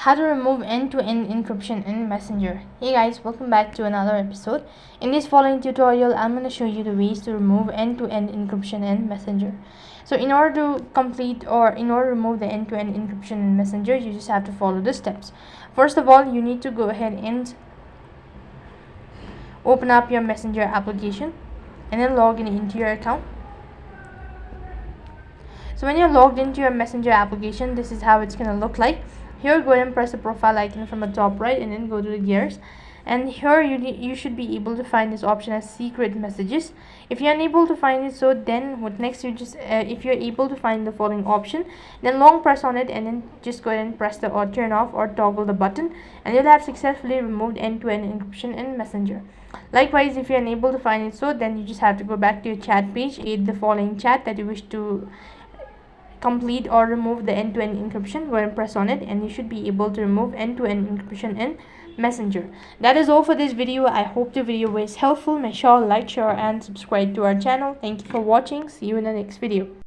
How to remove end-to-end encryption in Messenger. Hey guys, welcome back to another episode. In this following tutorial, I'm going to show you the ways to remove end-to-end encryption in Messenger. So in order to remove the end-to-end encryption in Messenger, you just have to follow the steps. First of all, you need to go ahead and open up your Messenger application and then log into your account. So when you're logged into your Messenger application, this is how it's going to look like. Here, go ahead and press the profile icon from the top right and then go to the gears. And here you should be able to find this option as secret messages. If you're unable to find it, so then what next, you just if you're able to find the following option, then long press on it and then just go ahead and press the or turn off or toggle the button, and you'll have successfully removed end-to-end encryption in Messenger. Likewise, if you're unable to find it, so then you just have to go back to your chat page, add the following chat that you wish to complete or remove the end-to-end encryption. Go ahead and press on it and you should be able to remove end-to-end encryption in Messenger. That is all for this video. I hope the video was helpful. Make sure to like, share and subscribe to our channel. Thank you for watching. See you in the next video.